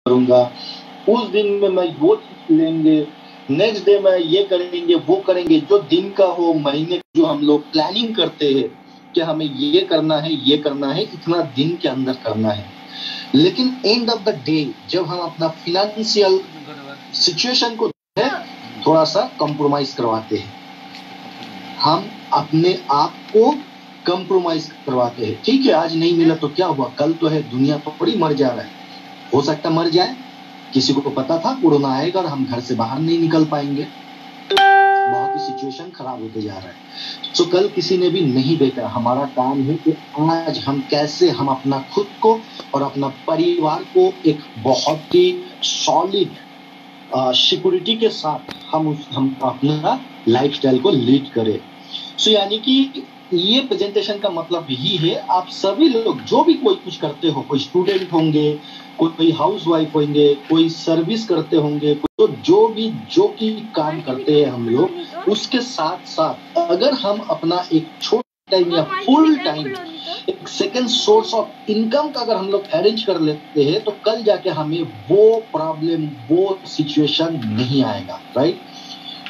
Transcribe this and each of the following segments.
करूंगा, उस दिन में मैं वो चीज लेंगे, नेक्स्ट डे में ये करेंगे वो करेंगे। जो दिन का हो, महीने जो हम लोग प्लानिंग करते हैं कि हमें ये करना है, इतना दिन के अंदर करना है। लेकिन एंड ऑफ द डे जब हम अपना फिनेंशियल सिचुएशन को थोड़ा सा कंप्रोमाइज करवाते हैं, हम अपने आप को कंप्रोमाइज करवाते हैं। ठीक है, आज नहीं मिला तो क्या हुआ, कल तो है, दुनिया थोड़ी मर जा रहा है। हो सकता मर जाए, किसी को पता था कोरोना आएगा और हम घर से बाहर नहीं निकल पाएंगे, बहुत ही सिचुएशन खराब होते जा रहा है। तो कल किसी ने भी नहीं देखा। हमारा काम है कि आज हम कैसे हम अपना खुद को और अपना परिवार को एक बहुत ही सॉलिड सिक्योरिटी के साथ हम अपना लाइफस्टाइल को लीड करें। सो यानी कि ये प्रेजेंटेशन का मतलब यही है, आप सभी लोग जो भी कोई कुछ करते हो, कोई स्टूडेंट होंगे, कोई हाउसवाइफ होंगे, कोई सर्विस करते होंगे, तो जो की काम करते हैं हम लोग, उसके साथ साथ अगर हम अपना एक छोटा टाइम या फुल टाइम एक सेकेंड सोर्स ऑफ इनकम का अगर हम लोग अरेंज कर लेते हैं, तो कल जाके हमें वो प्रॉब्लम, वो सिचुएशन नहीं आएगा, राइट।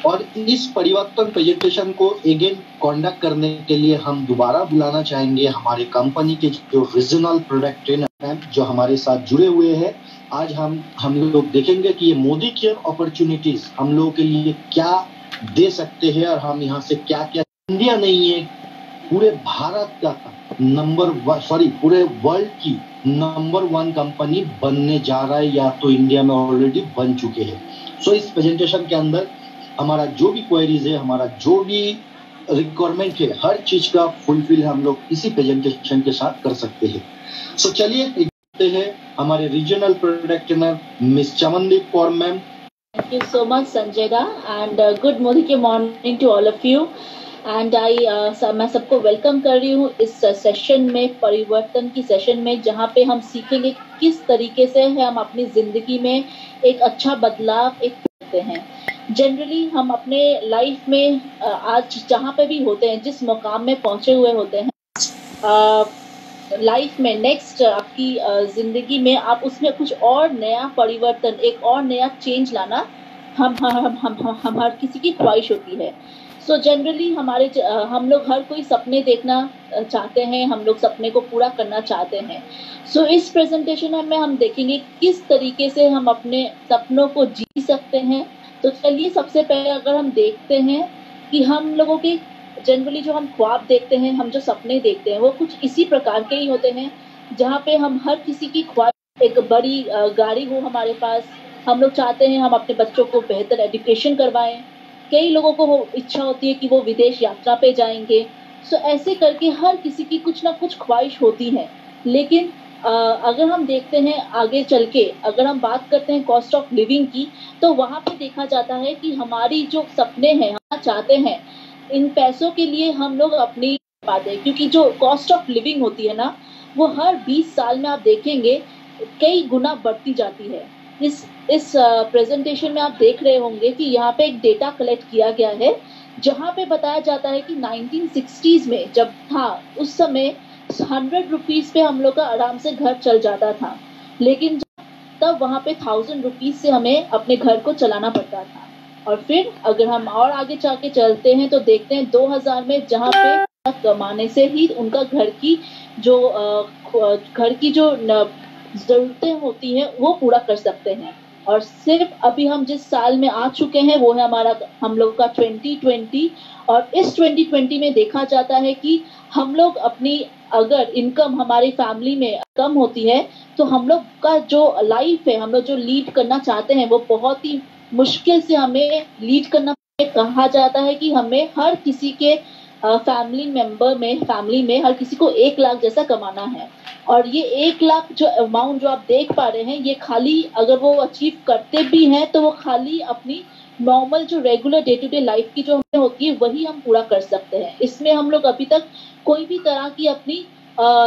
और इस परिवर्तन प्रेजेंटेशन को अगेन कंडक्ट करने के लिए हम दोबारा बुलाना चाहेंगे हमारे कंपनी के जो रीजनल प्रोडक्ट ट्रेनर हैं, जो हमारे साथ जुड़े हुए हैं। आज हम लोग देखेंगे कि ये मोदी केयर अपॉर्चुनिटीज हम लोगों के लिए क्या दे सकते हैं, और हम यहाँ से क्या क्या, इंडिया नहीं है, पूरे भारत का पूरे वर्ल्ड की नंबर 1 कंपनी बनने जा रहा है, या तो इंडिया में ऑलरेडी बन चुके हैं। सो इस प्रेजेंटेशन के अंदर हमारा जो भी क्वेरीज है, हमारा जो भी रिक्वायरमेंट है, हर चीज का फुलफिल हम लोग इसी प्रेजेंटेशन के साथ कर सकते हैं। सो चलिए देखते हैं हमारे regional product trainer miss Chamandeep Kaur ma'am. Thank you so much, Sanjayda, and good morning to all of you. And मैं सबको वेलकम कर रही हूँ इस सेशन में, परिवर्तन की सेशन में, जहाँ पे हम सीखेंगे किस तरीके से हम अपनी जिंदगी में एक अच्छा बदलाव करते हैं। जनरली हम अपने लाइफ में आज जहाँ पे भी होते हैं, जिस मुकाम में पहुँचे हुए होते हैं लाइफ में, नेक्स्ट आपकी जिंदगी में आप उसमें कुछ और नया परिवर्तन, एक और नया चेंज लाना हम हर किसी की ख्वाहिश होती है। सो जनरली हम लोग हर कोई सपने देखना चाहते हैं, हम लोग सपने को पूरा करना चाहते हैं। सो इस प्रेजेंटेशन में हम देखेंगे किस तरीके से हम अपने सपनों को जी सकते हैं। तो चलिए सबसे पहले अगर हम देखते हैं कि हम लोगों के जनरली जो हम ख्वाब देखते हैं, हम जो सपने देखते हैं, वो कुछ इसी प्रकार के ही होते हैं, जहाँ पे हम हर किसी की ख्वाहिश, एक बड़ी गाड़ी हो हमारे पास, हम लोग चाहते हैं हम अपने बच्चों को बेहतर एजुकेशन करवाएं, कई लोगों को इच्छा होती है कि वो विदेश यात्रा पे जाएंगे। सो ऐसे करके हर किसी की कुछ ना कुछ ख्वाहिश होती है। लेकिन अगर हम देखते हैं आगे चल के, अगर हम बात करते हैं कॉस्ट ऑफ लिविंग की, तो वहाँ पे देखा जाता है कि हमारी जो सपने हैं, हम चाहते हैं, इन पैसों के लिए हम लोग अपनी पाते हैं, क्योंकि जो कॉस्ट ऑफ लिविंग होती है ना, वो हर 20 साल में आप देखेंगे कई गुना बढ़ती जाती है। इस प्रेजेंटेशन में आप देख रहे होंगे कि यहाँ पे एक डेटा कलेक्ट किया गया है, जहाँ पे बताया जाता है कि 1960s में जब था, उस समय 100 रुपीज पे हम लोग का आराम से घर चल जाता था, लेकिन तब वहाँ पे 1000 रुपीज से हमें अपने घर को चलाना पड़ता था। और फिर अगर हम और आगे जाके चलते हैं तो देखते हैं 2000 में, जहाँ पे कमाने से ही उनका घर की जो जरूरतें होती हैं वो पूरा कर सकते हैं। और सिर्फ अभी हम जिस साल में आ चुके हैं वो है हम लोग का 2020, और इस 2020 में देखा जाता है कि हम लोग अपनी, अगर इनकम हमारी फैमिली में कम होती है, तो हम लोग का जो लाइफ है, हम लोग जो लीड करना चाहते हैं, वो बहुत ही मुश्किल से हमें लीड करना। कहा जाता है कि हमें हर किसी के फैमिली में हर किसी को 1 लाख जैसा कमाना है। और ये 1 लाख जो अमाउंट जो आप देख पा रहे हैं, ये खाली अगर वो अचीव करते भी हैं तो वो खाली अपनी नॉर्मल जो regular day to day life की जो हमें होती है वही हम पूरा कर सकते हैं। इसमें हम लोग अभी तक कोई भी तरह की अपनी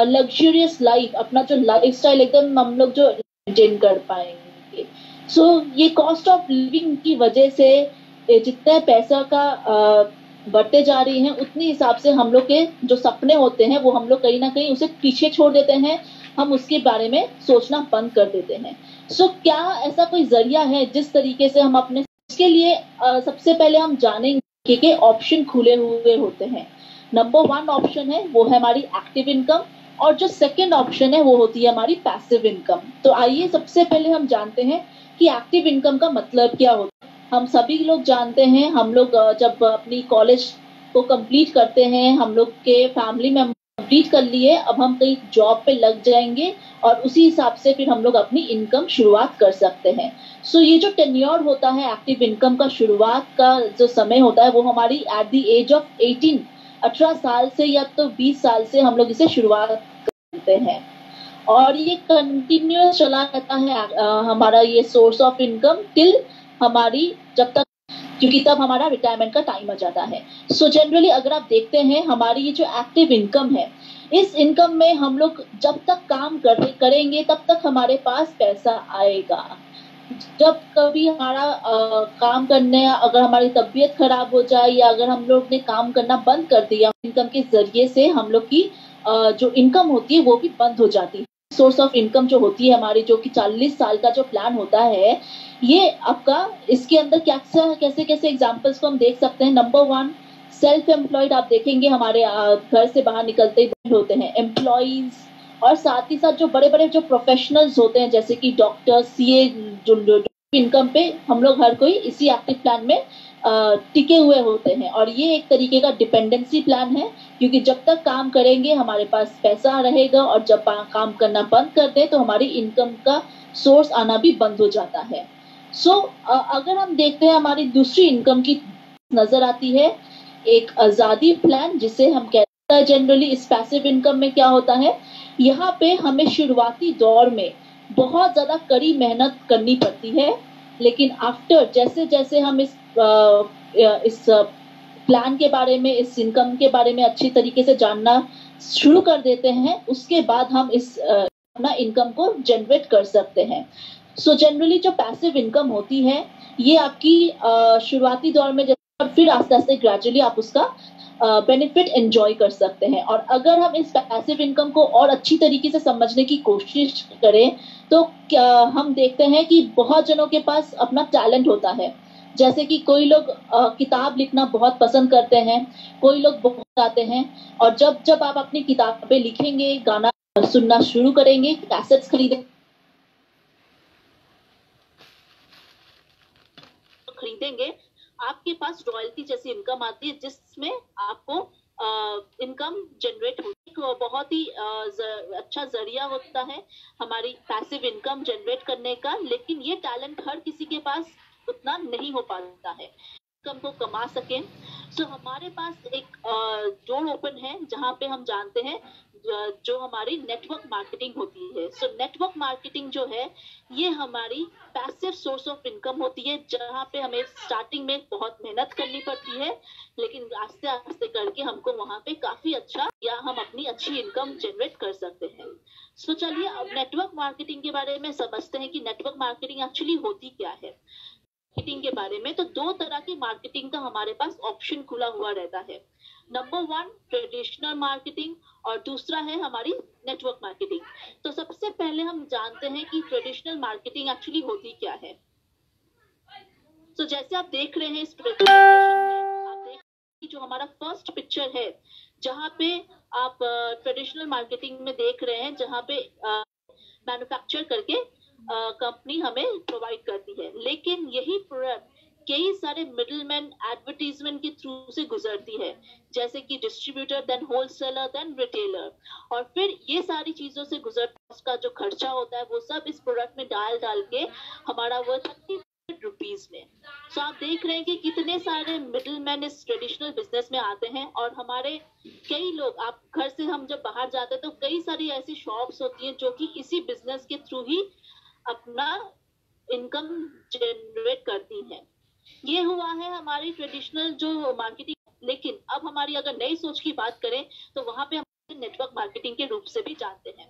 लग्जरियस लाइफ, अपना जो लाइफ स्टाइल एकदम हम लोग जो मेंटेन कर पाएंगे। सो ये कॉस्ट ऑफ लिविंग की वजह से जितने पैसा का बढ़ते जा रही हैं, उतनी हिसाब से हम लोग के जो सपने होते हैं वो हम लोग कहीं ना कहीं उसे पीछे छोड़ देते हैं, हम उसके बारे में सोचना बंद कर देते हैं। क्या ऐसा कोई जरिया है जिस तरीके से हम अपने इसके लिए सबसे पहले हम जानेंगे कि ऑप्शन खुले हुए होते हैं। नंबर 1 ऑप्शन है वो है हमारी एक्टिव इनकम, और जो सेकंड ऑप्शन है वो होती है हमारी पैसिव इनकम। तो आइए सबसे पहले हम जानते हैं कि एक्टिव इनकम का मतलब क्या होता है। हम सभी लोग जानते हैं, हम लोग जब अपनी कॉलेज को कंप्लीट करते हैं, हम लोग के फैमिली में कंप्लीट कर लिए, अब हम कहीं जॉब पे लग जाएंगे और उसी हिसाब से फिर हम लोग अपनी इनकम शुरुआत कर सकते हैं। ये जो टेन्योर होता है एक्टिव इनकम का, शुरुआत का जो समय होता है वो हमारी एट द एज ऑफ 18 साल से या तो 20 साल से हम लोग इसे शुरुआत करते हैं, और ये कंटिन्यूस चला रहता है हमारा ये सोर्स ऑफ इनकम टिल हमारी जब तक, क्योंकि तब हमारा रिटायरमेंट का टाइम आ जाता है। जनरली अगर आप देखते हैं हमारी ये जो एक्टिव इनकम है, इस इनकम में हम लोग जब तक काम करेंगे तब तक हमारे पास पैसा आएगा। जब कभी हमारा काम करने, अगर हमारी तबीयत खराब हो जाए या अगर हम लोग ने काम करना बंद कर दिया, इनकम के जरिए से हम लोग की जो इनकम होती है वो भी बंद हो जाती है। सोर्स ऑफ इनकम जो होती है हमारी, जो कि 40 साल का जो प्लान होता है, ये आपका, इसके अंदर कैसे कैसे एग्जांपल्स को हम देख सकते हैं। नंबर 1, सेल्फ एम्प्लॉयड आप देखेंगे हमारे घर से बाहर निकलते ही होते हैं एम्प्लॉइज, और साथ ही साथ जो बड़े बड़े जो प्रोफेशनल्स होते हैं जैसे कि डॉक्टर, सीए, जो इनकम पे हम लोग हर कोई इसी एक्टिव प्लान में टिके हुए होते हैं। और ये एक तरीके का डिपेंडेंसी प्लान है, क्योंकि जब तक काम करेंगे हमारे पास पैसा रहेगा, और जब काम करना बंद कर दे तो हमारी इनकम का सोर्स आना भी बंद हो जाता है। अगर हम देखते हैं हमारी दूसरी इनकम की नजर आती है एक आजादी प्लान, जिसे हम कहते हैं जनरली। इस पैसिव इनकम में क्या होता है, यहाँ पे हमें शुरुआती दौर में बहुत ज्यादा कड़ी मेहनत करनी पड़ती है, लेकिन आफ्टर जैसे जैसे हम इस प्लान के बारे में, इस इनकम के बारे में अच्छी तरीके से जानना शुरू कर देते हैं, उसके बाद हम इस अपना इनकम को जनरेट कर सकते हैं। जनरली जो पैसिव इनकम होती है ये आपकी शुरुआती दौर में, फिर आस्ते आस्ते ग्रेजुअली आप उसका बेनिफिट एंजॉय कर सकते हैं। और अगर हम इस पैसिव इनकम को और अच्छी तरीके से समझने की कोशिश करें तो हम देखते हैं कि बहुत जनों के पास अपना टैलेंट होता है। जैसे कि कोई लोग किताब लिखना बहुत पसंद करते हैं, कोई लोग बहुत गाते हैं, और जब जब आप अपनी किताबें लिखेंगे, गाना सुनना शुरू करेंगे, कैसेट्स खरीदेंगे, आपके पास रॉयल्टी जैसी इनकम आती है, जिसमें आपको इनकम जनरेट होती है। बहुत ही अच्छा जरिया होता है हमारी पैसिव इनकम जनरेट करने का, लेकिन ये टैलेंट हर किसी के पास उतना नहीं हो पाता है इनकम को कमा सके। हमारे पास एक डोर ओपन है जहाँ पे हम जानते हैं जो हमारी नेटवर्क मार्केटिंग होती है। नेटवर्क मार्केटिंग जो है ये हमारी पैसिव सोर्स ऑफ इनकम होती है, जहाँ पे हमें स्टार्टिंग में बहुत मेहनत करनी पड़ती है, लेकिन आस्ते आस्ते करके हमको वहाँ पे काफी अच्छा, या हम अपनी अच्छी इनकम जनरेट कर सकते हैं। चलिए अब नेटवर्क मार्केटिंग के बारे में समझते हैं कि नेटवर्क मार्केटिंग एक्चुअली होती क्या है। मार्केटिंग के बारे में, तो 2 तरह की मार्केटिंग का हमारे पास ऑप्शन खुला हुआ रहता है। नंबर 1 ट्रेडिशनल मार्केटिंग, और दूसरा है हमारी नेटवर्क मार्केटिंग। तो सबसे पहले हम जानते हैं कि ट्रेडिशनल मार्केटिंग एक्चुअली होती क्या है। जैसे आप देख रहे हैं इस प्रेजेंटेशन में, आप देख रहे हैं जो हमारा फर्स्ट पिक्चर है, जहाँ पे आप ट्रेडिशनल मार्केटिंग में देख रहे हैं, जहाँ पे मैन्युफैक्चर करके कंपनी हमें प्रोवाइड करती है, लेकिन यही प्रोडक्ट कई सारे मिडलमैन एडवर्टीजमेंट के थ्रू से गुजरती है, जैसे कि distributor, then wholesaler, then retailer, और फिर ये सारी चीजों से गुजरता उसका जो खर्चा होता है वो सब इस प्रोडक्ट में डाल के हमारा वो 30 रुपीज में। आप देख रहे हैं कि कितने सारे मिडलमैन इस ट्रेडिशनल बिजनेस में आते हैं, और हमारे कई लोग, आप घर से हम जब बाहर जाते हैं तो कई सारी ऐसी शॉप्स होती हैं जो कि इसी बिजनेस के थ्रू ही अपना इनकम जनरेट करती हैं। ये हुआ है हमारी ट्रेडिशनल जो मार्केटिंग। लेकिन अब हमारी अगर नई सोच की बात करें तो वहां पे हम नेटवर्क मार्केटिंग के रूप से भी जानते हैं।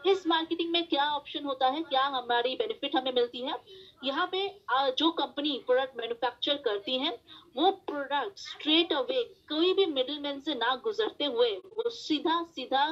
इस मार्केटिंग में क्या ऑप्शन होता है, क्या हमारी बेनिफिट हमें मिलती है। यहाँ पे जो कंपनी प्रोडक्ट मैन्युफैक्चर करती है वो प्रोडक्ट स्ट्रेट अवे कोई भी मिडलमैन से ना गुजरते हुए वो सीधा सीधा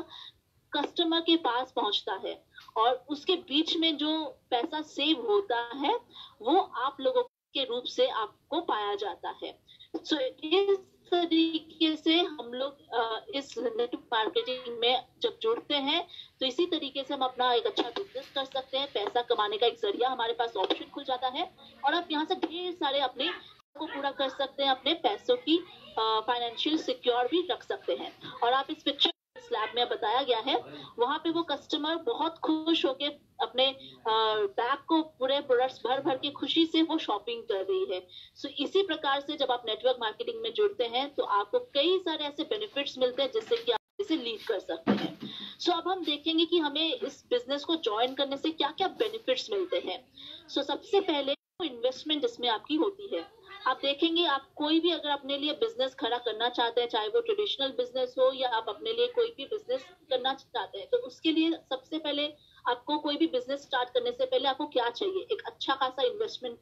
कस्टमर के पास पहुंचता है, और उसके बीच में जो पैसा सेव होता है वो आप लोगों के रूप से आपको पाया जाता है। सो इस तरीके से हम लोग इस नेटवर्क मार्केटिंग में जब जुड़ते हैं तो इसी तरीके से हम अपना एक अच्छा बिजनेस कर सकते हैं, पैसा कमाने का एक जरिया हमारे पास ऑप्शन खुल जाता है और आप यहाँ से ढेर सारे अपने को पूरा कर सकते हैं, अपने पैसों की फाइनेंशियल सिक्योर भी रख सकते हैं। और आप इस पिक्चर स्लैब में बताया गया है वहां पे वो कस्टमर बहुत खुश होके अपने बैग को पूरे प्रोडक्ट्स भर भर के खुशी से वो शॉपिंग कर रही है। सो इसी प्रकार से जब आप नेटवर्क मार्केटिंग में जुड़ते हैं तो आपको कई सारे ऐसे बेनिफिट्स मिलते हैं जिससे कि आप इसे लीड कर सकते हैं। सो अब हम देखेंगे कि हमें इस बिजनेस को ज्वाइन करने से क्या क्या बेनिफिट्स मिलते हैं। सो सबसे पहले इन्वेस्टमेंट इसमें आपकी होती है। आप देखेंगे आप कोई भी अगर अपने लिए बिजनेस खड़ा करना चाहते हैं, चाहे वो ट्रेडिशनल बिजनेस हो या आप अपने लिए कोई भी बिजनेस करना चाहते हैं, तो उसके लिए सबसे पहले आपको कोई भी बिजनेस स्टार्ट करने से पहले आपको क्या चाहिए, एक अच्छा खासा इन्वेस्टमेंट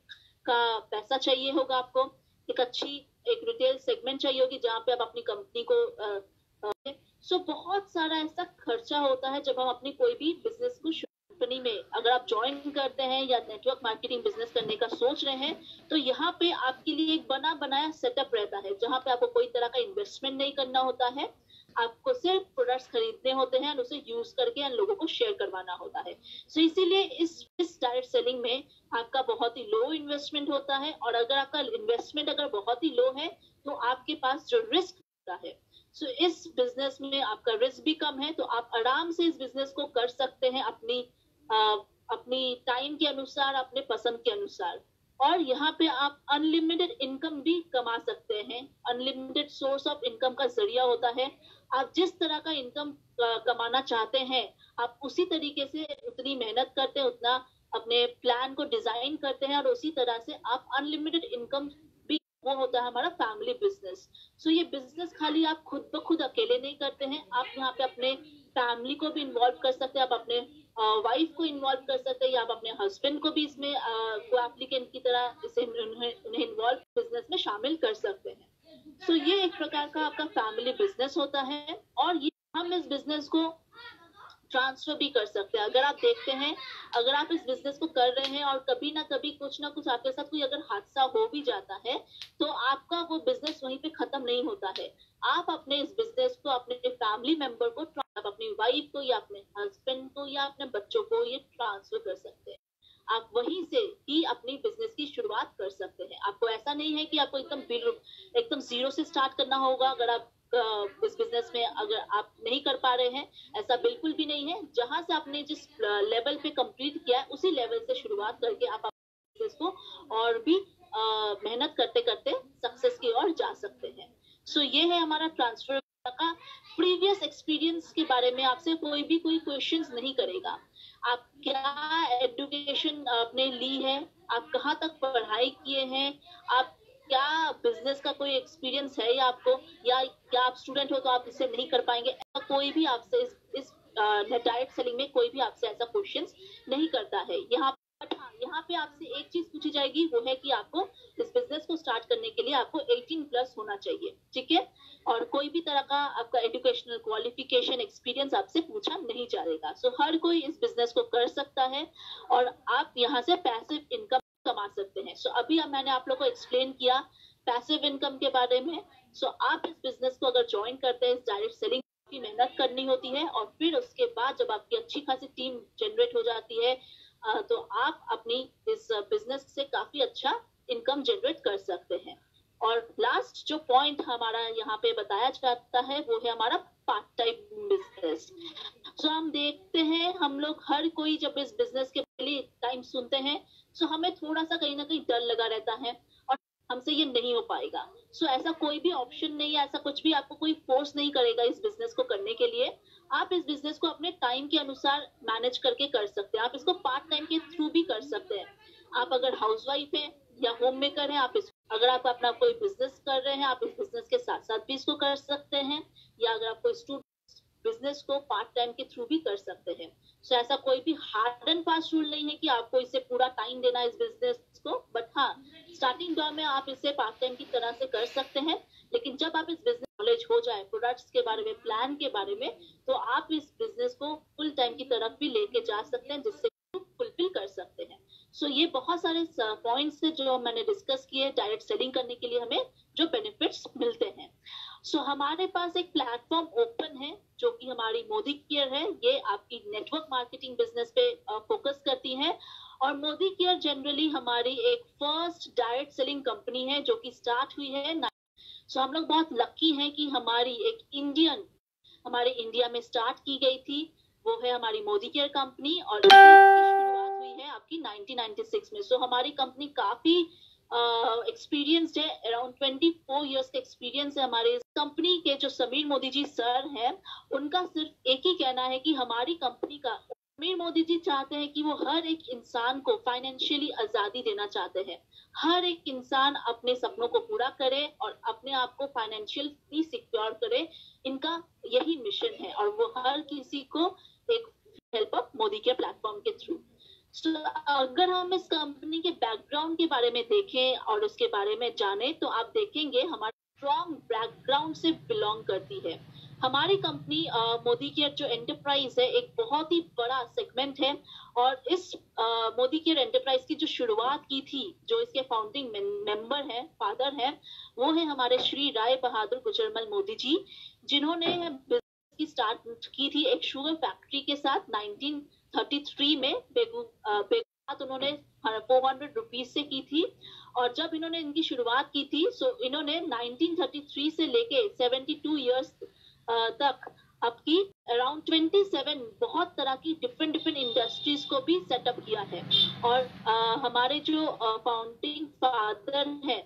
का पैसा चाहिए होगा आपको, एक रिटेल सेगमेंट चाहिए होगी जहाँ पे आप अपनी कंपनी को सो बहुत सारा ऐसा खर्चा होता है जब हम अपनी कोई भी बिजनेस को कंपनी में अगर आप ज्वाइन करते हैं या नेटवर्क मार्केटिंग बिजनेस करने का सोच रहे हैं तो यहाँ पे आपके लिए एक बना बनाया सेटअप रहता है जहाँ पे आपको कोई तरह का इन्वेस्टमेंट नहीं करना होता है, आपको सिर्फ प्रोडक्ट्स खरीदने होते हैं और उसे यूज करके इन लोगों को शेयर करवाना होता है। सो इसीलिए इस डायरेक्ट सेलिंग में आपका बहुत ही लो इन्वेस्टमेंट होता है और अगर आपका इन्वेस्टमेंट अगर बहुत ही लो है तो आपके पास जो रिस्क होता है, सो इस बिजनेस में आपका रिस्क भी कम है, तो आप आराम से इस बिजनेस को कर सकते हैं अपनी टाइम के अनुसार, अपने पसंद के अनुसार। और यहाँ पे आप अनलिमिटेड इनकम भी कमा सकते हैं, अनलिमिटेड सोर्स ऑफ इनकम का जरिया होता है। आप जिस तरह का इनकम कमाना चाहते हैं आप उसी तरीके से उतनी मेहनत करते हैं, उतना अपने प्लान को डिजाइन करते हैं और उसी तरह से आप अनलिमिटेड इनकम भी, वो होता है हमारा फैमिली बिजनेस। सो ये बिजनेस खाली आप खुद ब खुद अकेले नहीं करते हैं, आप यहाँ पे अपने फैमिली को भी इन्वॉल्व कर सकते हैं, आप अपने वाइफ को इन्वॉल्व कर सकते हैं या आप अपने हस्बैंड को भी इसमें को एप्लीकेंट की तरह इसे उन्हें इन्वॉल्व बिजनेस में शामिल कर सकते हैं। सो ये एक प्रकार का आपका फैमिली बिजनेस होता है और ये हम इस बिजनेस को ट्रांसफर भी कर सकते हैं। अगर आप देखते हैं, अगर आप इस बिजनेस को कर रहे हैं और कभी ना कभी कुछ ना कुछ आपके साथ कोई अगर हादसा हो भी जाता है तो आपका वो बिजनेस वहीं पे खत्म नहीं होता है। आप अपने इस बिजनेस को अपने फैमिली मेंबर को, आप अपनी वाइफ को या अपने हस्बैंड को या अपने बच्चों को ये ट्रांसफर कर सकते हैं। आप वहीं से ही अपनी बिजनेस की शुरुआत कर सकते हैं। आपको ऐसा नहीं है कि आपको एकदम जीरो से स्टार्ट करना होगा अगर आप इस बिजनेस में अगर आप नहीं कर पा रहे हैं, ऐसा बिल्कुल भी नहीं है। जहां से आपने जिस लेवल पे कंप्लीट किया है उसी लेवल से शुरुआत करके आप बिजनेस को और भी मेहनत करते करते सक्सेस की ओर जा सकते हैं। सो ये है हमारा ट्रांसफर का। प्रीवियस एक्सपीरियंस के बारे में आपसे कोई क्वेश्चंस नहीं करेगा। आप क्या एजुकेशन आपने ली है, आप कहाँ तक पढ़ाई किए हैं, आप क्या बिजनेस का कोई एक्सपीरियंस है या आपको, या क्या आप स्टूडेंट हो तो आप इसे नहीं कर पाएंगे, ऐसा कोई भी आपसे इस डायरेक्ट सेलिंग में कोई भी आपसे ऐसा क्वेश्चंस नहीं करता है। यहाँ पे आपसे एक चीज पूछी जाएगी, वो है कि आपको इस बिजनेस को स्टार्ट करने के लिए आपको 18 प्लस होना चाहिए, ठीक है, और कोई भी तरह का आपका एजुकेशनल क्वालिफिकेशन एक्सपीरियंस आपसे पूछा नहीं जाएगा। सो हर कोई इस बिजनेस को कर सकता है और आप यहाँ से पैसिव इनकम कमा सकते हैं। सो अभी मैंने आप लोग को एक्सप्लेन किया पैसिव इनकम के बारे में। सो आप इस बिजनेस को अगर ज्वाइन करते हैं, इस डायरेक्ट सेलिंग की मेहनत करनी होती है और फिर उसके बाद जब आपकी अच्छी खासी टीम जनरेट हो जाती है तो आप अपनी इस बिजनेस से काफी अच्छा इनकम जनरेट कर सकते हैं। और लास्ट जो पॉइंट हमारा यहाँ पे बताया जाता है वो है हमारा पार्ट टाइम बिजनेस। सो हम देखते हैं, हम लोग हर कोई जब इस बिजनेस के पहले टाइम सुनते हैं सो हमें थोड़ा सा कहीं ना कहीं डर लगा रहता है और हमसे ये नहीं हो पाएगा। सो ऐसा कोई भी ऑप्शन नहीं है, ऐसा कुछ भी आपको कोई फोर्स नहीं करेगा इस बिजनेस को करने के लिए। आप इस बिजनेस को अपने टाइम के अनुसार मैनेज करके कर सकते हैं। आप इसको पार्ट टाइम के थ्रू भी कर सकते हैं। आप अगर हाउसवाइफ हैं या होम मेकर हैं, अगर आप अपना कोई बिजनेस कर रहे हैं, आप इस बिजनेस के साथ साथ भी इसको कर सकते हैं, या अगर आप कोई स्टूडेंट बिजनेस को पार्ट टाइम के थ्रू भी कर सकते हैं। सो ऐसा कोई भी हार्ड एंड फास्ट रूल नहीं है कि आपको इसे पूरा टाइम देना है इस बिजनेस को, बट हाँ स्टार्टिंग दौर में आप इसे पार्ट टाइम की तरह से कर सकते हैं। लेकिन जब आप इस बिजनेस नॉलेज हो जाए प्रोडक्ट्स के बारे में, प्लान के बारे में, तो आप इस बिजनेस को फुल टाइम की तरफ भी लेके जा सकते हैं, जिससे फुलफिल कर सकते हैं। सो ये बहुत सारे पॉइंट्स है जो मैंने डिस्कस किए डायरेक्ट सेलिंग करने के लिए हमें जो बेनिफिट्स मिलते हैं। सो हमारे पास एक प्लेटफॉर्म ओपन है जो कि हमारी मोदी केयर है। ये आपकी नेटवर्क मार्केटिंग बिजनेस पे फोकस करती है, और मोदी केयर जनरली हमारी एक फर्स्ट डायरेक्ट सेलिंग कंपनी है जो कि स्टार्ट हुई है। सो हम लोग बहुत लकी हैं कि हमारी एक हमारे इंडिया में स्टार्ट की गई थी, वो है हमारी मोदी केयर कंपनी, और इसकी शुरुआत हुई है आपकी 1996 में। सो हमारी कंपनी काफी एक्सपीरियंस्ड है, अराउंड 24 इयर्स का एक्सपीरियंस है हमारे इस कंपनी के। जो समीर मोदी जी सर हैं, उनका सिर्फ एक ही कहना है कि हमारी कंपनी का, समीर मोदी जी चाहते हैं कि वो हर एक इंसान को फाइनेंशियली आजादी देना चाहते हैं। हर एक इंसान अपने सपनों को पूरा करे और अपने आप को फाइनेंशियली सिक्योर करे, इनका यही मिशन है, और वो हर किसी को एक हेल्प अप मोदी के प्लेटफॉर्म के थ्रू। So, अगर हम इस कंपनी के बैकग्राउंड के बारे में देखें और उसके बारे में जाने, तो आप देखेंगे हमारे स्ट्रॉन्ग बैकग्राउंड से बिलोंग करती है। हमारी कंपनी मोदी केयर जो एंटरप्राइज है, एक बहुत ही बड़ा सेगमेंट है, और इस मोदी केयर एंटरप्राइज की जो शुरुआत की थी, जो इसके फाउंडिंग मेंबर हैं, फादर हैं, वो है हमारे श्री राय बहादुर गुजरमल मोदी जी, जिन्होंने बिजनेस की स्टार्ट की थी एक शुगर फैक्ट्री के साथ 1933 में। बेगूबात उन्होंने 400 रुपीज से की थी, और जब इन्होंने इनकी शुरुआत की थी, सो इन्होंने 1933 से लेके 72 इयर्स तक आपकी अराउंड 27 बहुत तरह की डिफरेंट इंडस्ट्रीज को भी सेटअप किया है। और हमारे जो फाउंडिंग फादर हैं,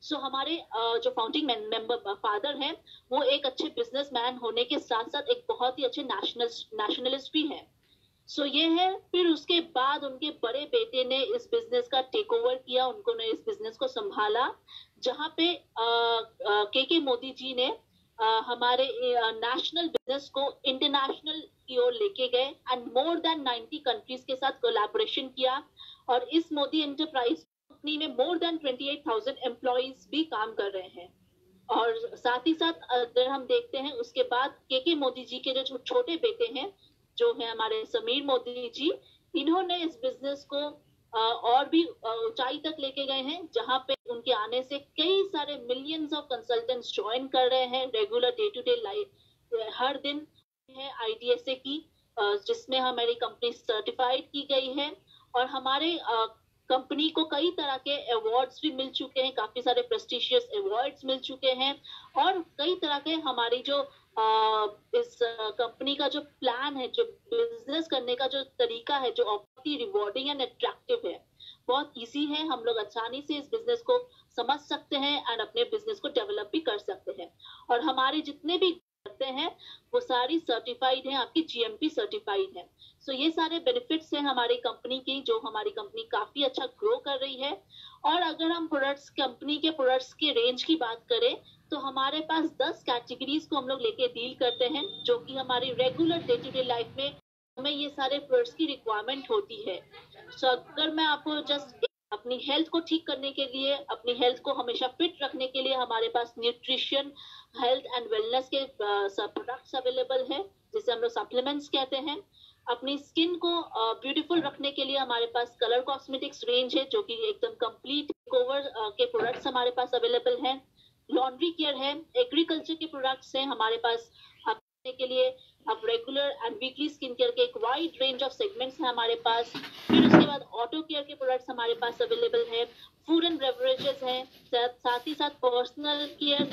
सो हमारे जो फाउंडिंग मेंबर फादर हैं, वो एक अच्छे बिजनेसमैन होने के साथ साथ एक बहुत ही अच्छे नेशनलिस्ट भी हैं। सो ये है। फिर उसके बाद उनके बड़े बेटे ने इस बिजनेस का टेक ओवर किया, उन्होंने इस बिजनेस को संभाला, जहाँ पे के मोदी जी ने हमारे नेशनल बिजनेस को इंटरनेशनल की ओर लेके गए, एंड मोर देन 90 कंट्रीज के साथ कोलैबोरेशन किया। और इस मोदी एंटरप्राइज कंपनी में मोर देन 28,000 एम्प्लॉइज भी काम कर रहे हैं। और साथ ही साथ अगर हम देखते हैं, उसके बाद के मोदी जी के जो छोटे बेटे हैं, जो है हमारे समीर मोदी जी, इन्होंने इस बिजनेस को और भी ऊंचाई तक लेके गए हैं, जहां पे उनके आने से कई सारे मिलियंस ऑफ कंसल्टेंट्स ज्वाइन कर रहे हैं regular day to day life. हर दिन है IDSA की, जिसमें हमारी कंपनी सर्टिफाइड की गई है, और हमारे कंपनी को कई तरह के अवार्ड्स भी मिल चुके हैं, काफी सारे प्रेस्टिशियस अवार्ड्स मिल चुके हैं, और कई तरह के हमारी जो इस कंपनी का जो प्लान है, जो बिजनेस करने का जो तरीका है, जो बहुत ही रिवॉर्डिंग एंड अट्रैक्टिव है, बहुत इजी है। हम लोग आसानी से इस बिजनेस को समझ सकते हैं एंड अपने बिजनेस को डेवलप भी कर सकते हैं। और हमारे जितने भी करते हैं वो सारी सर्टिफाइड हैं, आपकी GMP सर्टिफाइड है। सो ये सारे बेनिफिट्स हैं हमारी कंपनी की, जो हमारी कंपनी काफी अच्छा ग्रो कर रही है। और अगर हम कंपनी के प्रोडक्ट्स के रेंज की बात करें, तो हमारे पास 10 कैटेगरीज को हम लोग लेके डील करते हैं, जो कि हमारी regular day to day life में हमें ये सारे प्रोडक्ट्स की रिक्वायरमेंट होती है। सो अगर मैं आपको जस्ट अपनी हेल्थ को ठीक करने के लिए, अपनी हेल्थ को हमेशा फिट रखने के लिए, हमारे पास न्यूट्रिशन, हेल्थ एंड वेलनेस के प्रोडक्ट्स अवेलेबल है, जिसे हम लोग सप्लीमेंट्स कहते हैं। अपनी स्किन को ब्यूटीफुल रखने के लिए हमारे पास कलर कॉस्मेटिक्स रेंज है, जो कि एकदम कंप्लीट कवर के प्रोडक्ट्स हमारे पास अवेलेबल हैं। लॉन्ड्री केयर है, एग्रीकल्चर के प्रोडक्ट्स हैं हमारे पास के लिए। अब regular and weekly skin care के एक वाइड रेंज ऑफ सेगमेंट्स हैं हमारे पास। फिर उसके बाद ऑटो केयर के प्रोडक्ट्स हमारे पास अवेलेबल है। फूड एंड बेवरेजेस हैं, साथ ही साथ पर्सनल केयर,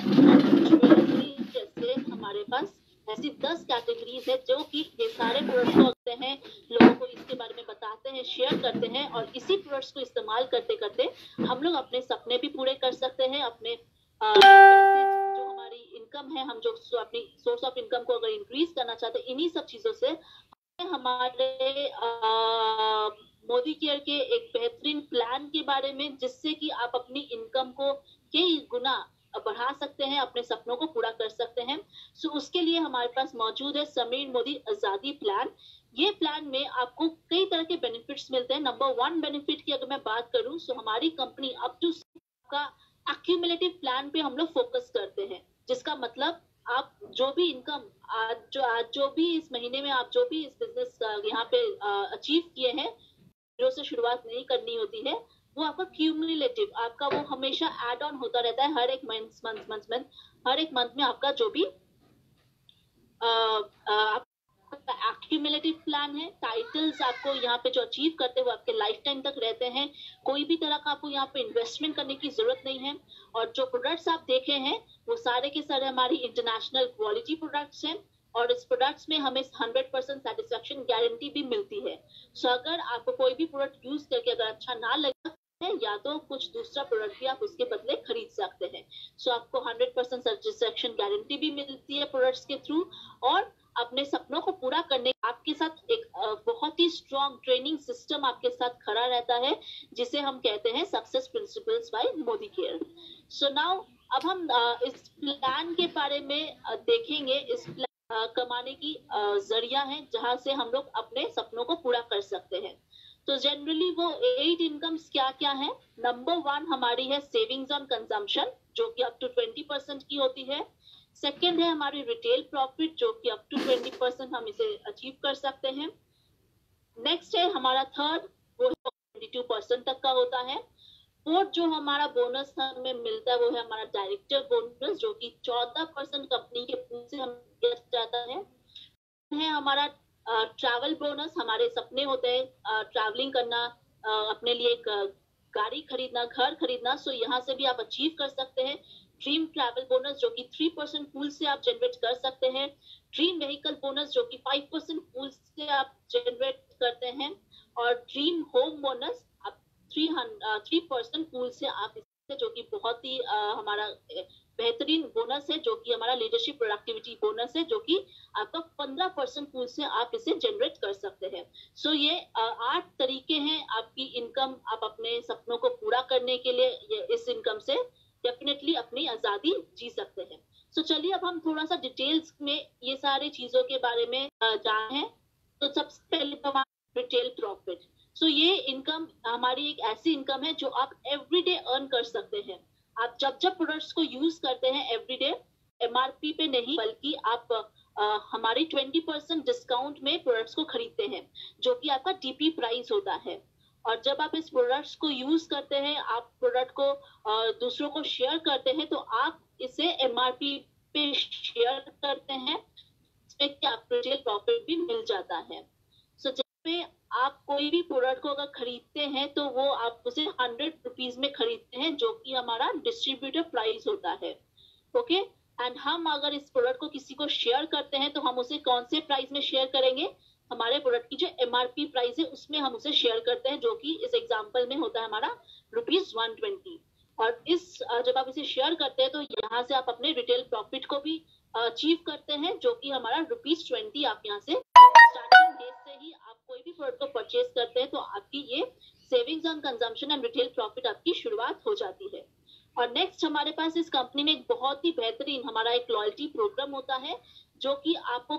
जैसे हमारे पास ऐसी 10 कैटेगरीज है, जो कि ये सारे प्रोडक्ट्स को रखते हैं, लोगों को इसके बारे में बताते हैं, शेयर करते हैं, और इसी प्रोडक्ट्स को इस्तेमाल करते करते हम लोग अपने सपने भी पूरे कर सकते हैं। अपने जो हमारी इनकम है, हम जो अपनी सोर्स ऑफ इनकम को अगर इंक्रीज करना चाहते हैं, इन्हीं सब चीजों से हमारे मोदी केयर के एक बेहतरीन प्लान के बारे में, जिससे कि आप अपनी इनकम को कई गुना बढ़ा सकते हैं, अपने सपनों को पूरा कर सकते हैं। सो उसके लिए हमारे पास मौजूद है समीर मोदी आजादी प्लान। ये प्लान में आपको कई तरह के बेनिफिट्स मिलते हैं। नंबर 1 बेनिफिट की अगर मैं बात करूं, सो हमारी कंपनी अप टू का एक्यूमुलेटिव प्लान पे हम लोग फोकस करते हैं, जिसका मतलब आप जो भी इनकम आज जो भी इस महीने में आप जो भी इस बिजनेस यहाँ पे अचीव किए हैं, जीरो से शुरुआत नहीं करनी होती है, वो आपका क्यूमुलेटिव, आपका वो हमेशा ऐड ऑन होता रहता है हर एक मंथ हर एक मंथ में आपका जो भी एक्यूमुलेटिव प्लान है, टाइटल्स आपको यहाँ पे जो अचीव करते हुए आपके लाइफ टाइम तक रहते हैं, कोई भी तरह का आपको यहाँ पे इन्वेस्टमेंट करने की जरूरत नहीं है। और जो प्रोडक्ट्स आप देखे हैं वो सारे के सारे हमारी इंटरनेशनल क्वालिटी प्रोडक्ट्स हैं, और इस प्रोडक्ट्स में हमें 100% सेटिस्फेक्शन गारंटी भी मिलती है। सो अगर आपको कोई भी प्रोडक्ट यूज करके अगर अच्छा ना लगा है, या तो कुछ दूसरा प्रोडक्ट भी आप उसके बदले खरीद सकते हैं। सो आपको 100% सेटिस्फेक्शन गारंटी भी मिलती है प्रोडक्ट्स के थ्रू, और अपने सपनों को पूरा करने आपके साथ एक बहुत ही स्ट्रॉन्ग ट्रेनिंग सिस्टम आपके साथ खड़ा रहता है, जिसे हम कहते हैं success principles by Modicare. So now अब हम इस प्लान के बारे में देखेंगे। इस प्लान कमाने की जरिया है जहां से हम लोग अपने सपनों को पूरा कर सकते हैं। तो जनरली वो 8 इनकम्स क्या क्या है। नंबर 1 हमारी है सेविंग्स ऑन कंजम्पशन, जो कि अप टू 20% की होती है। सेकेंड है हमारी रिटेल प्रॉफिट, जो कि अप टू 20% हम इसे अचीव कर सकते हैं। नेक्स्ट है हमारा थर्ड, वो 22% तक का होता है। फोर्थ जो हमारा बोनस हमें मिलता है वो है हमारा डायरेक्टर बोनस, जो कि 14% कंपनी के पूल से हमें दिया जाता है हमारा ट्रैवल बोनस। हमारे सपने होते हैं ट्रैवलिंग करना, अपने लिए एक गाड़ी खरीदना, घर खरीदना, सो यहाँ से भी आप अचीव कर सकते हैं। ड्रीम ट्रैवल बोनस जो कि 3% पूल से आप जनरेट कर सकते हैं। ड्रीम व्हीकल बोनस जो कि 5% पूल से आप जनरेट करते हैं। और ड्रीम होम बोनस आप 3% पूल से आप इससे, जो कि बहुत ही हमारा बेहतरीन बोनस है, जो कि हमारा लीडरशिप प्रोडक्टिविटी बोनस है, जो कि आपका 15% पूल से आप इसे जनरेट कर सकते हैं। सो ये 8 तरीके हैं आपकी इनकम, आप अपने सपनों को पूरा करने के लिए इस इनकम से डेफिनेटली अपनी आजादी जी सकते हैं। सो चलिए अब हम थोड़ा सा डिटेल्स में ये सारी चीजों के बारे में जाने। तो सबसे पहले तो हमारा रिटेल प्रॉफिट। सो ये इनकम हमारी एक ऐसी इनकम है जो आप एवरीडे अर्न कर सकते हैं। आप जब जब प्रोडक्ट्स को यूज करते हैं एवरीडे, एमआरपी पे नहीं बल्कि आप हमारी 20% डिस्काउंट में प्रोडक्ट्स को खरीदते हैं, जो कि आपका डीपी प्राइस होता है। और जब आप इस प्रोडक्ट्स को यूज करते हैं, आप प्रोडक्ट को दूसरों को शेयर करते हैं, तो आप इसे एमआरपी पे शेयर करते हैं, इसमें कि आपको रिटेल प्रॉफिट भी मिल जाता है। सो जब पे आप कोई भी प्रोडक्ट को अगर खरीदते हैं तो वो आप उसे 100 रुपीज में खरीदते हैं, जो कि हमारा डिस्ट्रीब्यूटर प्राइस होता है। ओके, एंड हम अगर इस प्रोडक्ट को किसी को शेयर करते हैं तो हम उसे कौन से प्राइस में शेयर करेंगे? हमारे प्रोडक्ट की जो एमआरपी प्राइस है उसमें हम उसे शेयर करते हैं, जो कि इस एग्जांपल में होता है हमारा ₹120। और इस जब आप इसे शेयर करते हैं तो यहाँ से आप अपने रिटेल प्रॉफिट को भी अचीव करते हैं, जो कि हमारा ₹20 आप यहाँ से स्टार्टिंग डेट से ही आप कोई भी प्रोडक्ट को परचेज करते हैं तो आपकी ये savings on consumption and retail profit आपकी शुरुआत हो जाती है। और नेक्स्ट हमारे पास इस कंपनी में एक बहुत ही बेहतरीन हमारा एक लॉयल्टी प्रोग्राम होता है, जो कि आपको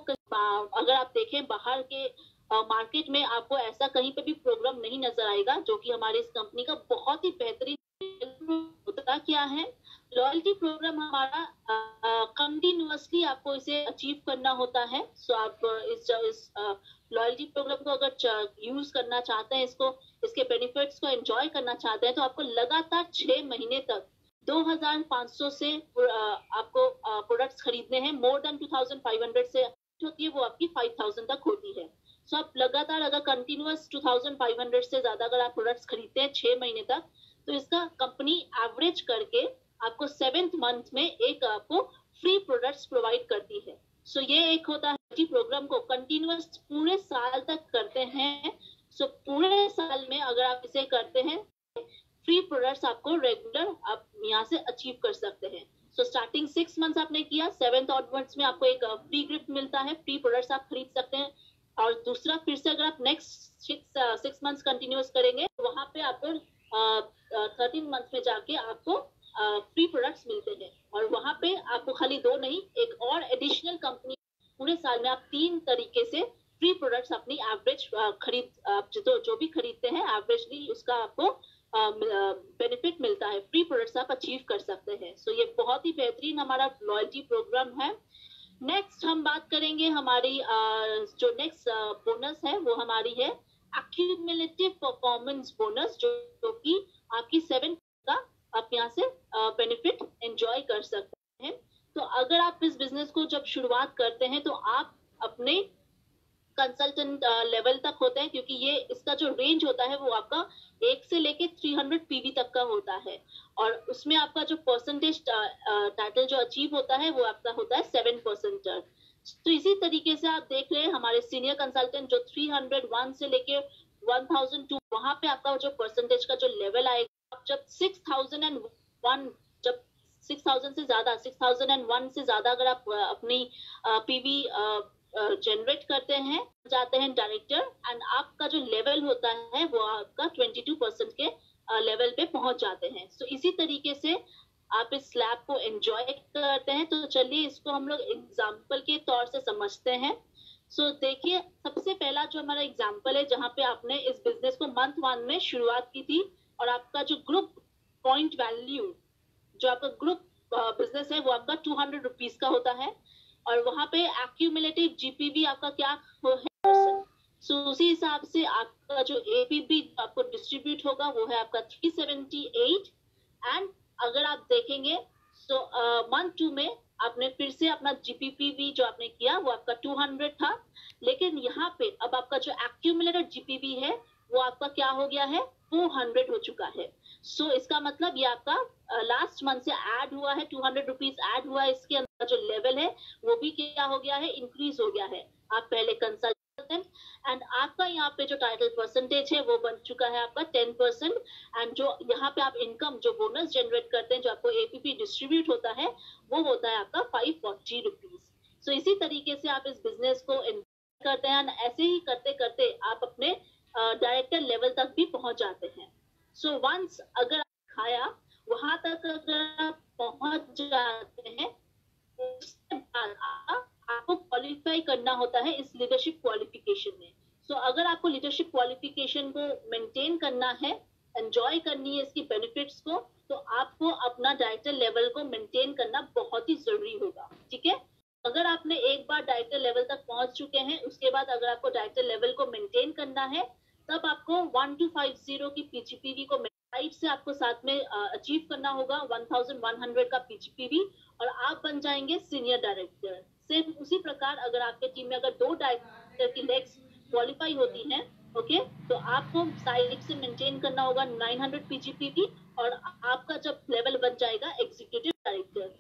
अगर आप देखें बाहर के मार्केट में आपको ऐसा कहीं पे भी प्रोग्राम नहीं नजर आएगा, जो कि हमारे इस कंपनी का बहुत ही बेहतरीन होता क्या है। लॉयल्टी प्रोग्राम हमारा कंटिन्यूअसली आपको इसे अचीव करना होता है। सो आप इस लॉयल्टी प्रोग्राम को अगर यूज करना चाहते हैं, इसके बेनिफिट्स को एंजॉय करना चाहते हैं, तो आपको लगातार 6 महीने तक 2500 से आपको प्रोडक्ट्स खरीदने हैं। मोर देन 2500 से होती है वो आपकी 5000 तक होती है। सो आप लगातार अगर कंटिन्यूअस 2500 से ज्यादा अगर आप प्रोडक्ट्स खरीदते हैं 6 महीने तक, तो इसका कंपनी एवरेज करके आपको 7th मंथ में एक आपको फ्री प्रोडक्ट्स प्रोवाइड करती है। सो ये एक होता है प्रोग्राम को कंटिन्यूअस पूरे साल तक करते हैं। सो पूरे साल में अगर आप इसे करते हैं, फ्री प्रोडक्ट्स आपको रेगुलर आप यहाँ से अचीव कर सकते हैं। सो स्टार्टिंग 6 मंथ्स आपने किया, 7th ऑनवर्ड्स में आपको एक फ्री गिफ्ट मिलता है, फ्री प्रोडक्ट्स आप खरीद सकते हैं। और दूसरा फिर से अगर आप नेक्स्ट 6 मंथ्स कंटिन्यूअस करेंगे, तो वहां पे आपको 13 मंथ में जाके आपको फ्री प्रोडक्ट्स मिलते हैं। और वहां पे आपको खाली 2 नहीं, एक और एडिशनल कंपनी पूरे साल में आप 3 तरीके से फ्री प्रोडक्ट्स अपनी एवरेज खरीद आप जो भी खरीदते हैं एवरेजली उसका आपको बेनिफिट मिलता है, फ्री प्रोडक्ट्स आप अचीव कर सकते हैं। सो ये बहुत ही बेहतरीन हमारा लॉयल्टी प्रोग्राम है। नेक्स्ट हम बात करेंगे हमारी जो नेक्स्ट बोनस है वो हमारी है एक्यूमुलेटिव परफॉर्मेंस बोनस, जो कि आपकी 7 का आप यहाँ से बेनिफिट एंजॉय कर सकते हैं। तो अगर आप इस बिजनेस को जब शुरुआत करते हैं तो आप अपने कंसल्टेंट लेवल तक होते हैं, क्योंकि ये इसका जो रेंज होता है वो आपका 1 से लेके 300 पीवी तक का होता है, और उसमें आपका जो परसेंटेज टाइटल जो अचीव होता है वो आपका होता है 7%। तो इसी तरीके से आप देख रहे हैं हमारे सीनियर कंसल्टेंट जो 301 से लेके 1002, वहां पे आपका जो परसेंटेज का जो लेवल आएगा, आप जब 6001 जब 6000 से ज्यादा 6001 से ज्यादा अगर आप अपनी पीवी जनरेट करते हैं, जाते हैं डायरेक्टर, एंड आपका जो लेवल होता है वो आपका 22% के लेवल पे पहुंच जाते हैं। सो इसी तरीके से आप इस स्लैब को एंजॉय करते हैं। तो चलिए इसको हम लोग एग्जाम्पल के तौर से समझते हैं। सो देखिए, सबसे पहला जो हमारा एग्जाम्पल है जहाँ पे आपने इस बिजनेस को मंथ 1 में शुरुआत की थी, और आपका जो ग्रुप पॉइंट वैल्यू, जो आपका ग्रुप बिजनेस है वो आपका 200 रुपीज का होता है, और वहां पे एक्यूमुलेटिव जीपीवी आपका क्या है। सो उसी हिसाब से आपका जो एपीबी आपको डिस्ट्रीब्यूट होगा वो है आपका 378। एंड अगर आप देखेंगे तो मंथ 2 में आपने फिर से अपना जीपीपी जो आपने किया वो आपका 200 था, लेकिन यहाँ पे अब आपका जो एक्यूमुलेटेड जीपीवी है वो आपका क्या हो गया है, 400 हो चुका है। सो इसका मतलब ये आपका लास्ट मंथ से ऐड हुआ है, 200 रुपीज ऐड हुआ है, इसके अंदर जो लेवल है वो भी क्या हो गया है, इंक्रीज हो गया है। आप पहले कंसल्टेंट, एंड आपका यहाँ पे जो टाइटल परसेंटेज है वो बन चुका है आपका 10%, एंड जो यहाँ पे आप इनकम जो बोनस जनरेट करते हैं, जो आपको एपीपी डिस्ट्रीब्यूट होता है वो होता है आपका 540 रुपीज। सो इसी तरीके से आप इस बिजनेस को करते हैं, ऐसे ही करते करते आप अपने डायरेक्टर लेवल तक भी पहुंच जाते हैं। सो वंस अगर आप खाया वहां तक अगर आप पहुंच जाते हैं, उसके बाद आपको क्वालिफाई करना होता है इस लीडरशिप क्वालिफिकेशन में। सो अगर आपको लीडरशिप क्वालिफिकेशन को मेंटेन करना है, एंजॉय करनी है इसकी बेनिफिट्स को, तो आपको अपना डायरेक्टर लेवल को मेंटेन करना बहुत ही जरूरी होगा। ठीक है, अगर आपने एक बार डायरेक्टर लेवल तक पहुंच चुके हैं, उसके बाद अगर आपको डायरेक्टर लेवल को मेंटेन करना है, तब आपको 1250 की पीजीपीवी को साइड से आपको साथ में अचीव करना होगा 1100 का पीजीपीवी, और आप बन जाएंगे सीनियर डायरेक्टर। सेम उसी प्रकार अगर आपके टीम में अगर 2 डायरेक्टर की लेग्स क्वालिफाई होती हैं, ओके, तो आपको साइड से मेंटेन करना होगा 900 पीजीपीवी, और आपका जब लेवल बन जाएगा एग्जीक्यूटिव डायरेक्टर।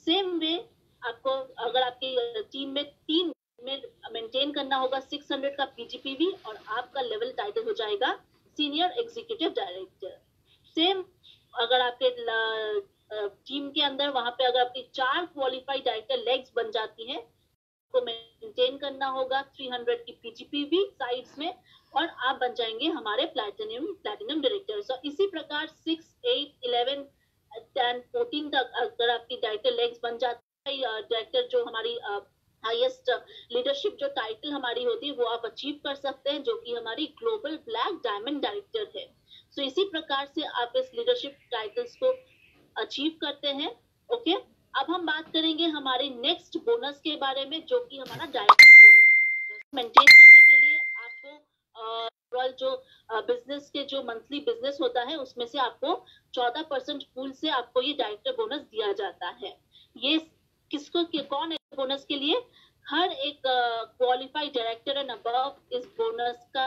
सेम वे आपको अगर आपकी टीम में 3 में मेंटेन करना होगा 600 का पीजीपीवी, और आपका लेवल टाइटल हो जाएगा सीनियर एग्जीक्यूटिव डायरेक्टर। सेम अगर आपके टीम के अंदर वहां पे अगर आपकी 4 क्वालिफाइड डायरेक्टर लेग्स बन जाती हैं, तो मेंटेन करना होगा 300 की पीजीपीवी साइड्स में, और आप बन जाएंगे हमारे प्लैटिनम डायरेक्टर। सो इसी प्रकार 6, 8, 11 10, 14 तक अगर आपकी डायरेक्टर लेग्स बन जाती है, डायरेक्टर जो हमारी हाईएस्ट लीडरशिप जो टाइटल हमारी होती है वो आप अचीव कर सकते हैं, जो कि हमारी ग्लोबल ब्लैक डायमंड डायरेक्टर है। सो इसी प्रकार से आप इस लीडरशिप टाइटल्स को अचीव करते हैं। ओके, अब हम बात करेंगे हमारे नेक्स्ट बोनस के बारे में, जो कि हमारा डायरेक्टर बोनस मेंटेन करने के लिए आपको जो बिजनेस के जो मंथली बिजनेस होता है उसमें से आपको 14% पूल से आपको ये डायरेक्टर बोनस दिया जाता है। ये किसको कौन है बोनस के लिए? हर एक क्वालिफाइड डायरेक्टर एंड अबव इस बोनस का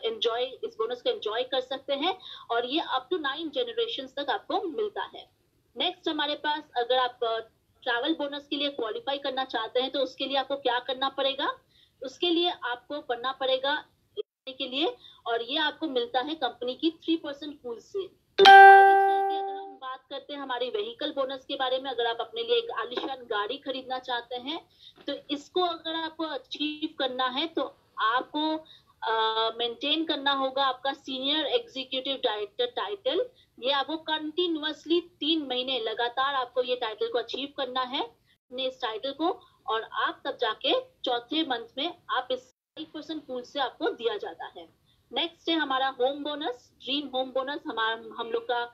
एंजॉय कर सकते हैं, और ये अप टू 9 जनरेशंस तक आपको मिलता है। नेक्स्ट हमारे पास अगर आप ट्रैवल बोनस के लिए क्वालिफाई करना चाहते हैं, तो उसके लिए आपको क्या करना पड़ेगा? उसके लिए आपको पढ़ना पड़ेगा के लिए, और ये आपको मिलता है कंपनी की 3% पूल से। अगर हम बात करते हैं हमारी व्हीकल बोनस के बारे में, अगर आप अपने लिए एक आलीशान गाड़ी खरीदना चाहते हैं, तो इसको अगर आपको अचीव करना है तो आपको मेंटेन करना होगा आपका सीनियर एग्जीक्यूटिव डायरेक्टर टाइटल। ये आपको कंटिन्यूअसली 3 महीने लगातार आपको ये टाइटल को अचीव करना है, अपने इस टाइटल को, और आप तब जाके चौथे मंथ में आप इस 5% पूल से आपको दिया जाता है। नेक्स्ट है हमारा home bonus, dream home bonus. हम लोग का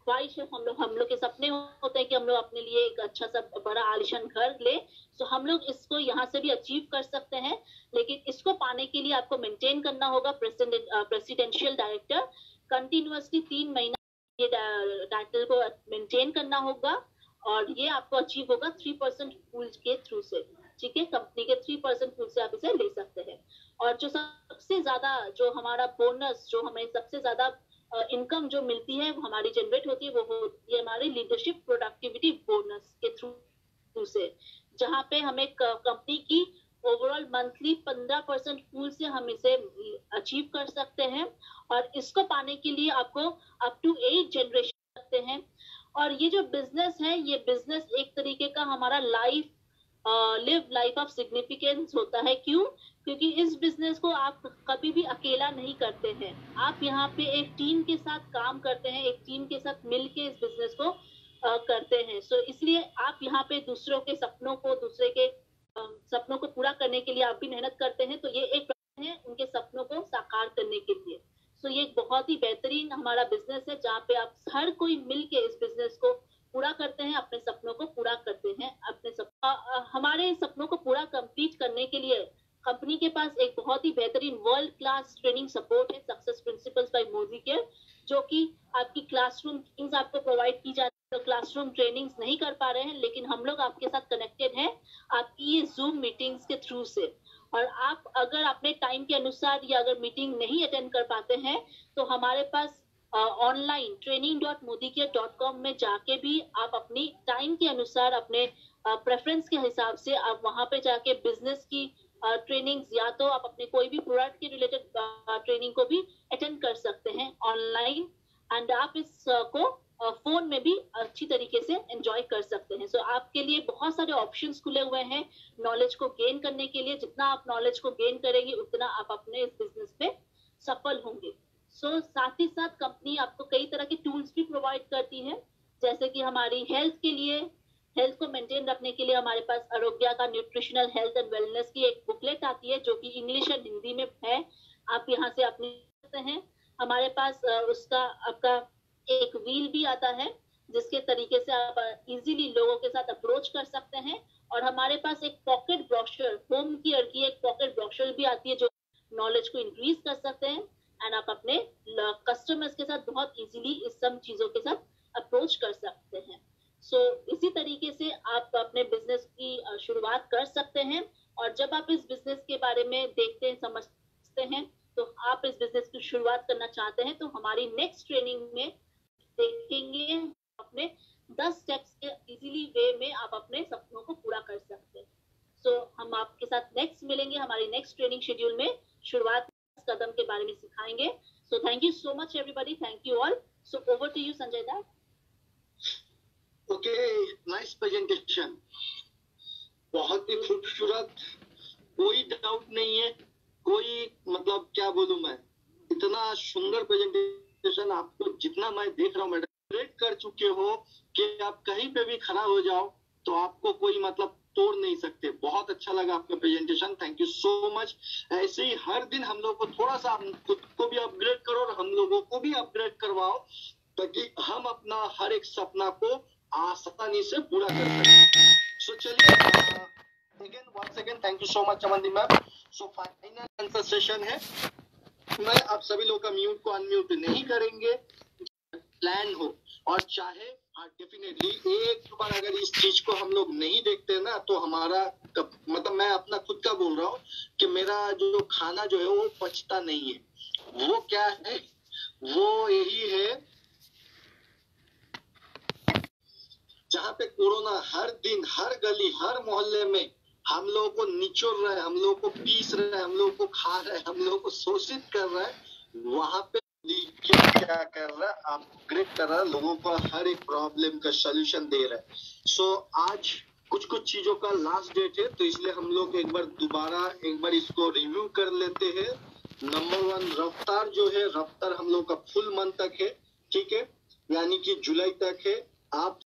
ख्वाहिश है, हम लोग के सपने होते हैं कि हम लोग अपने लिए एक अच्छा सा बड़ा आलिशान घर ले। तो हम लोग इसको यहाँ से भी अचीव कर सकते हैं, लेकिन इसको पाने के लिए आपको मेंटेन करना होगा प्रेसिडेंशियल डायरेक्टर कंटिन्यूअसली 3 महीना ये डायरेक्टर को मेंटेन करना होगा, और ये आपको अचीव होगा 3% पूल के थ्रू से। ठीक है, कंपनी के 3% पूल से आप इसे ले सकते हैं। और जो सबसे ज्यादा जो हमारा बोनस, जो हमें सबसे ज्यादा इनकम जो मिलती है, वो हमारी जनरेट होती है, वो होती है हमारी लीडरशिप प्रोडक्टिविटी बोनस के थ्रू से, जहाँ पे हमें कंपनी की ओवरऑल मंथली 15% पूल से हम इसे अचीव कर सकते हैं। और इसको पाने के लिए आपको अप टू 8 जनरेशन सकते हैं। और ये जो बिजनेस है, ये बिजनेस एक तरीके का हमारा लिव लाइफ ऑफ सिग्निफिकेंस होता है। क्यों? क्योंकि इस बिजनेस को आप कभी भी अकेला नहीं करते हैं, आप यहाँ पे एक टीम के साथ काम करते हैं, एक टीम के साथ मिलके इस बिजनेस को करते हैं। सो इसलिए आप यहाँ पे दूसरों के सपनों को, दूसरे के सपनों को पूरा करने के लिए आप भी मेहनत करते हैं। तो ये एक है उनके सपनों को साकार करने के लिए। सो ये एक बहुत ही बेहतरीन हमारा बिजनेस है, जहाँ पे आप हर कोई मिलके इस बिजनेस को पूरा करते हैं, अपने सपनों को पूरा करते हैं। हमारे सपनों को पूरा कंप्लीट करने के लिए कंपनी के पास एक बहुत ही बेहतरीन वर्ल्ड क्लास ट्रेनिंग सपोर्ट है, success principles by Modicare, जो कि आपकी क्लासरूम ट्रेनिंग्स आपको प्रोवाइड की जाती है। तो क्लासरूम ट्रेनिंग्स नहीं कर पा रहे हैं, लेकिन हम लोग आपके साथ कनेक्टेड हैं आपकी ये जूम मीटिंग्स के थ्रू से। और आप अगर अपने टाइम के अनुसार या अगर मीटिंग नहीं अटेंड कर पाते हैं, तो हमारे पास ऑनलाइन training.modicare.com में जाके भी आप अपनी टाइम के अनुसार, अपने प्रेफरेंस के हिसाब से आप वहां पे जाके बिजनेस की ट्रेनिंग्स, या तो आप अपने कोई भी प्रोडक्ट के रिलेटेड ट्रेनिंग को भी अटेंड कर सकते हैं ऑनलाइन। एंड आप इसको फोन में भी अच्छी तरीके से एंजॉय कर सकते हैं। सो आपके लिए बहुत सारे ऑप्शंस खुले हुए हैं नॉलेज को गेन करने के लिए। जितना आप नॉलेज को गेन करेंगे, उतना आप अपने इस बिजनेस में सफल होंगे। सो साथ ही साथ कंपनी आपको कई तरह के टूल्स भी प्रोवाइड करती है, जैसे कि हमारी हेल्थ के लिए, हेल्थ को मेंटेन रखने के लिए हमारे पास आरोग्य का न्यूट्रिशनल हेल्थ एंड वेलनेस की एक बुकलेट आती है, जो कि इंग्लिश और हिंदी में है। आप यहाँ से अपनी सकते हैं। हमारे पास उसका आपका एक व्हील भी आता है, जिसके तरीके से आप इजीली लोगों के साथ अप्रोच कर सकते हैं। और हमारे पास एक पॉकेट ब्रोशर, होम केयर की एक पॉकेट ब्रोशर भी आती है, जो नॉलेज को इंक्रीज कर सकते हैं। एंड आप अपने कस्टमर्स के साथ बहुत इजीली इस सब चीजों के साथ अप्रोच कर सकते हैं। सो इसी तरीके से आप अपने बिजनेस की शुरुआत कर सकते हैं। और जब आप इस बिजनेस के बारे में देखते हैं, समझते हैं, तो आप इस बिजनेस की शुरुआत करना चाहते हैं, तो हमारी नेक्स्ट ट्रेनिंग में देखेंगे अपने 10 स्टेप्स के इजीली वे में आप अपने सपनों को पूरा कर सकते हैं। सो हम आपके साथ नेक्स्ट मिलेंगे हमारी नेक्स्ट ट्रेनिंग शेड्यूल में, शुरुआत कदम के बारे में सिखाएंगे। So thank you so much everybody, thank you all. So over to you Sanjay da. Okay, nice presentation, बहुत ही खूबसूरत, कोई डाउट नहीं है, कोई मतलब क्या बोलूं मैं, इतना सुंदर प्रेजेंटेशन। आपको जितना मैं देख रहा हूँ, मैडम कर चुके हो कि आप कहीं पे भी खड़ा हो जाओ तो आपको कोई मतलब तोड़ नहीं सकते। बहुत अच्छा लगा आपका presentation, thank you so much. ऐसे ही हर दिन हम लोग को थोड़ा सा खुद को भी अपग्रेड करो और हम लोगों को भी अपग्रेड करवाओ, ताकि हम अपना हर एक सपना को आसानी से पूरा कर सकें। सो चलिए, again once again thank you so much Amandeep ma'am. So final answer session है, मैं आप सभी लोग का म्यूट को अनम्यूट नहीं करेंगे। प्लान हो और चाहे डेफिनेटली एक बार अगर इस चीज को हम लोग नहीं देखते ना, तो हमारा मतलब मैं अपना खुद का बोल रहा हूँ कि मेरा जो खाना जो है वो पचता नहीं है। वो क्या है, वो यही है, जहाँ पे कोरोना हर दिन, हर गली, हर मोहल्ले में हम लोगों को निचोड़ रहा है, हम लोगों को पीस रहा है, हम लोगों को खा रहा है, हम लोगों को शोषित कर रहा है, वहां पे क्या कर रहा है, अपग्रेड कर रहा है, लोगों को हर एक प्रॉब्लम का सलूशन दे रहा है। सो आज कुछ चीजों का लास्ट डेट है, तो इसलिए हम लोग एक बार इसको रिव्यू कर लेते हैं। नंबर 1 रफ्तार जो है, रफ्तार हम लोग का फुल मंथ तक है, ठीक है, यानी कि जुलाई तक है। आप